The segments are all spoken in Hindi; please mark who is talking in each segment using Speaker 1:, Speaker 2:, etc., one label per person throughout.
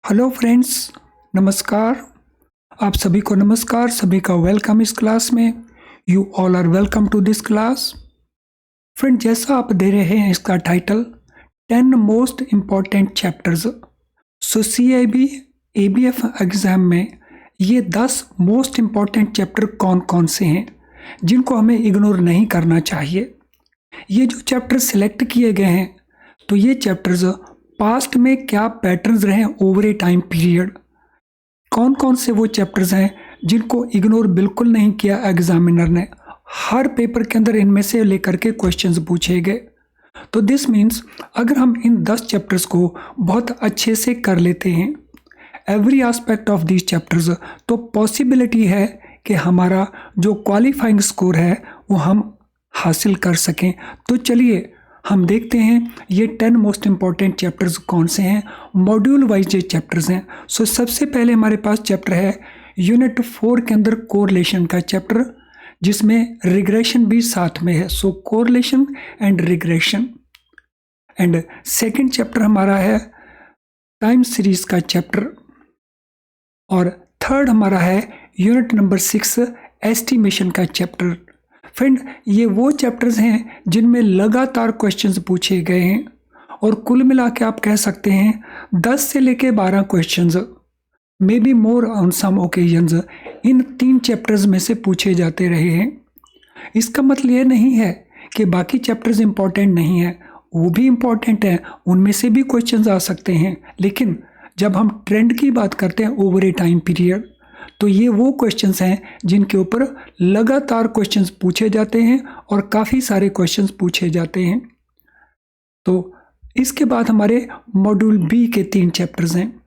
Speaker 1: हेलो फ्रेंड्स, नमस्कार। आप सभी को नमस्कार, सभी का वेलकम इस क्लास में। You all are welcome to this class. Friend, जैसा आप दे रहे हैं इसका title 10 most important chapters. So CIB ABF exam में ये 10 मोस्ट इम्पॉर्टेंट चैप्टर कौन कौन से हैं जिनको हमें इग्नोर नहीं करना चाहिए। ये जो चैप्टर सिलेक्ट किए गए हैं, तो ये चैप्टर्स पास्ट में क्या पैटर्न्स रहे ओवर ए टाइम पीरियड, कौन कौन से वो चैप्टर्स हैं जिनको इग्नोर बिल्कुल नहीं किया एग्जामिनर ने। हर पेपर के अंदर इनमें से लेकर के क्वेश्चंस पूछे गए। तो दिस मीन्स अगर हम इन 10 चैप्टर्स को बहुत अच्छे से कर लेते हैं, every aspect of these chapters, तो पॉसिबिलिटी है कि हमारा जो क्वालिफाइंग स्कोर है वो हम हासिल कर सकें। तो चलिए हम देखते हैं ये 10 मोस्ट इम्पॉर्टेंट चैप्टर्स कौन से हैं, मॉड्यूल वाइज ये चैप्टर्स हैं। सो सबसे पहले हमारे पास चैप्टर है यूनिट 4 के अंदर कोरिलेशन का चैप्टर, जिसमें रिग्रेशन भी साथ में है। So correlation and regression. And second chapter हमारा है टाइम सीरीज का चैप्टर। और थर्ड हमारा है यूनिट नंबर 6 एस्टिमेशन का चैप्टर। फ्रेंड, ये वो चैप्टर्स हैं जिनमें लगातार क्वेश्चंस पूछे गए हैं और कुल मिला के आप कह सकते हैं 10 से लेके 12 questions, maybe more on some occasions, इन 3 चैप्टर्स में से पूछे जाते रहे हैं। इसका मतलब ये नहीं है कि बाकी चैप्टर्स इंपॉर्टेंट नहीं हैं, वो भी इम्पॉर्टेंट हैं, उनमें से भी क्वेश्चंस आ सकते हैं। लेकिन जब हम ट्रेंड की बात करते हैं ओवर ए टाइम पीरियड, तो ये वो क्वेश्चंस हैं जिनके ऊपर लगातार क्वेश्चंस पूछे जाते हैं और काफ़ी सारे क्वेश्चंस पूछे जाते हैं। तो इसके बाद हमारे मॉड्यूल बी के 3 चैप्टर्स हैं।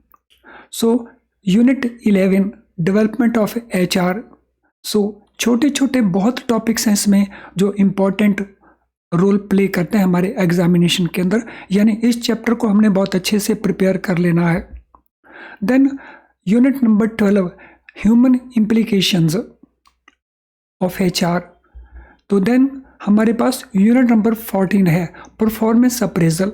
Speaker 1: So unit 11 development of HR। सो छोटे छोटे बहुत टॉपिक्स हैं इसमें जो इम्पोर्टेंट रोल प्ले करते हैं हमारे एग्जामिनेशन के अंदर, यानी इस चैप्टर को हमने बहुत अच्छे से प्रिपेयर कर लेना है। Then unit number 12 human implications of HR। तो देन हमारे पास यूनिट नंबर 14 है परफॉर्मेंस अप्रेजल।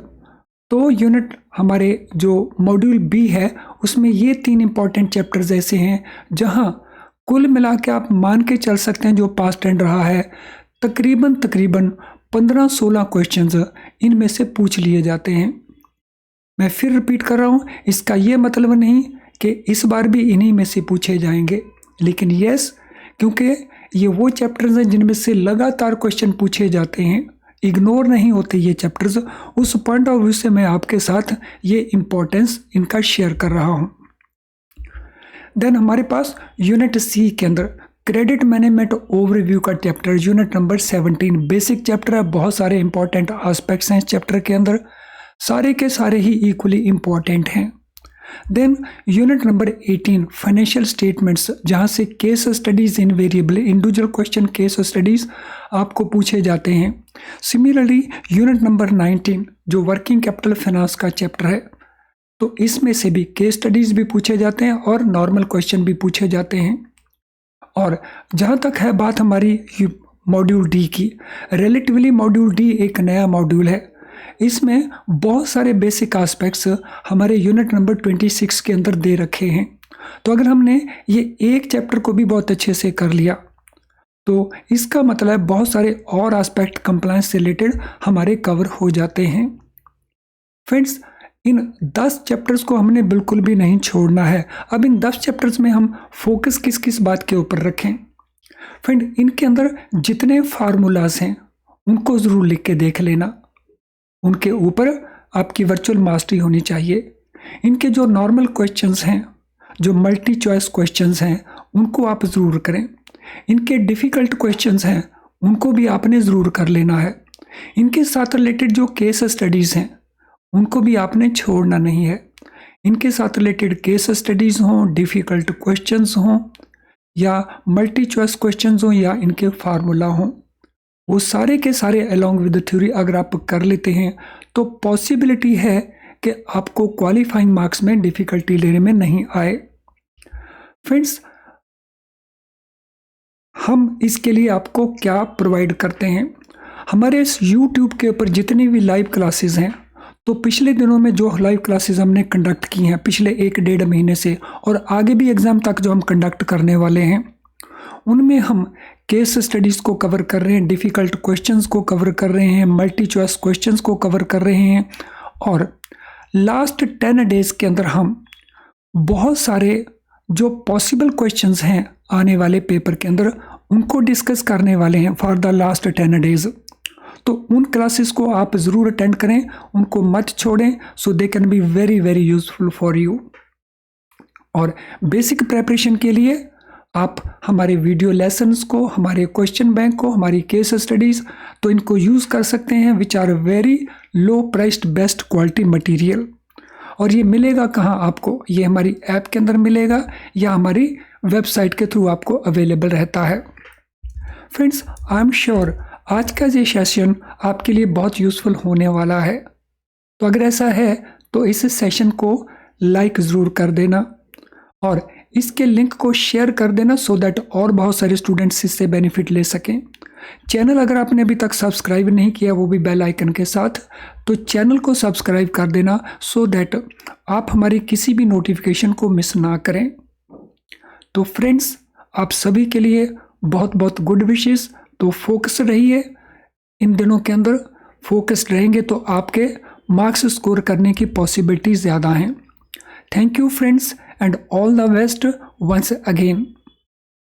Speaker 1: तो यूनिट हमारे जो मॉड्यूल बी है उसमें ये 3 इंपॉर्टेंट चैप्टर्स ऐसे हैं जहां कुल मिला के आप मान के चल सकते हैं जो पास्ट ट्रेंड रहा है, तकरीबन 15-16 क्वेश्चंस इनमें से पूछ लिए जाते हैं। मैं फिर रिपीट कर रहा हूँ, इसका ये मतलब नहीं कि इस बार भी इन्हीं में से पूछे जाएंगे, लेकिन यस, क्योंकि ये वो चैप्टर्स हैं जिनमें से लगातार क्वेश्चन पूछे जाते हैं, इग्नोर नहीं होते ये चैप्टर्स। उस पॉइंट ऑफ व्यू से मैं आपके साथ ये इम्पोर्टेंस इनका शेयर कर रहा हूँ। देन हमारे पास यूनिट सी के अंदर क्रेडिट मैनेजमेंट ओवरव्यू का chapter, unit number 17 basic chapter है। बहुत सारे इंपॉर्टेंट एस्पेक्ट्स हैं इस चैप्टर के अंदर, सारे के सारे ही इक्वली इम्पॉर्टेंट हैं। Then unit number 18 financial statements, जहाँ से case studies in variable individual question case studies आपको पूछे जाते हैं। सिमिलरली यूनिट नंबर 19 जो वर्किंग कैपिटल फाइनेंस का चैप्टर है, तो इसमें से भी केस स्टडीज़ भी पूछे जाते हैं और नॉर्मल क्वेश्चन भी पूछे जाते हैं। और जहाँ तक है बात हमारी मॉड्यूल डी की, रिलेटिवली मॉड्यूल डी एक नया मॉड्यूल है। इसमें बहुत सारे बेसिक एस्पेक्ट्स हमारे यूनिट नंबर 26 के अंदर दे रखे हैं। तो अगर हमने ये एक चैप्टर को भी बहुत अच्छे से कर लिया तो इसका मतलब बहुत सारे और एस्पेक्ट कंप्लायंस से रिलेटेड हमारे कवर हो जाते हैं। फ्रेंड्स, इन 10 चैप्टर्स को हमने बिल्कुल भी नहीं छोड़ना है। अब इन 10 चैप्टर्स में हम फोकस किस किस बात के ऊपर रखें? फ्रेंड, इनके अंदर जितने फार्मूलाज हैं उनको ज़रूर लिख के देख लेना, उनके ऊपर आपकी वर्चुअल मास्टरी होनी चाहिए। इनके जो नॉर्मल क्वेश्चंस हैं, जो मल्टी चॉइस क्वेश्चंस हैं, उनको आप ज़रूर करें। इनके डिफ़िकल्ट क्वेश्चंस हैं उनको भी आपने ज़रूर कर लेना है। इनके साथ रिलेटेड जो केस स्टडीज़ हैं उनको भी आपने छोड़ना नहीं है। इनके साथ रिलेटेड केस स्टडीज़ हों, डिफ़िकल्ट क्वेश्चंस हों या मल्टी चॉइस क्वेश्चंस हों या इनके फार्मूला हों, वो सारे के सारे अलोंग विद थ्योरी अगर आप कर लेते हैं तो पॉसिबिलिटी है कि आपको क्वालिफाइंग मार्क्स में डिफ़िकल्टी लेने में नहीं आए। फ्रेंड्स, हम इसके लिए आपको क्या प्रोवाइड करते हैं? हमारे इस YouTube के ऊपर जितनी भी लाइव क्लासेस हैं तो पिछले दिनों में जो लाइव क्लासेस हमने कंडक्ट की हैं पिछले 1-1.5 महीने से और आगे भी एग्ज़ाम तक जो हम कंडक्ट करने वाले हैं, उनमें हम केस स्टडीज़ को कवर कर रहे हैं, डिफ़िकल्ट क्वेश्चंस को कवर कर रहे हैं, मल्टी चॉइस क्वेश्चंस को कवर कर रहे हैं और लास्ट 10 डेज़ के अंदर हम बहुत सारे जो पॉसिबल क्वेश्चंस हैं आने वाले पेपर के अंदर उनको डिस्कस करने वाले हैं फॉर द लास्ट 10 डेज़। तो उन क्लासेस को आप ज़रूर अटेंड करें, उनको मत छोड़ें, so they can be very very useful for you. और बेसिक प्रेपरेशन के लिए आप हमारे वीडियो लेसन्स को, हमारे क्वेश्चन बैंक को, हमारी केस स्टडीज़ तो इनको यूज़ कर सकते हैं, which are very low priced best quality material. और ये मिलेगा कहाँ आपको? ये हमारी ऐप के अंदर मिलेगा या हमारी वेबसाइट के थ्रू आपको अवेलेबल रहता है। फ्रेंड्स, आई एम श्योर आज का ये सेशन आपके लिए बहुत यूज़फुल होने वाला है। तो अगर ऐसा है तो इस सेशन को लाइक ज़रूर कर देना और इसके लिंक को शेयर कर देना सो दैट और बहुत सारे स्टूडेंट्स इससे बेनिफिट ले सकें। चैनल अगर आपने अभी तक सब्सक्राइब नहीं किया, वो भी बेल आइकन के साथ, तो चैनल को सब्सक्राइब कर देना सो दैट आप हमारी किसी भी नोटिफिकेशन को मिस ना करें। तो फ्रेंड्स, आप सभी के लिए बहुत बहुत गुड विशेस। तो फोकस रहिए, इन दिनों के अंदर फोकस्ड रहेंगे तो आपके मार्क्स स्कोर करने की पॉसिबिलिटी ज़्यादा हैं। Thank you friends and all the best once again.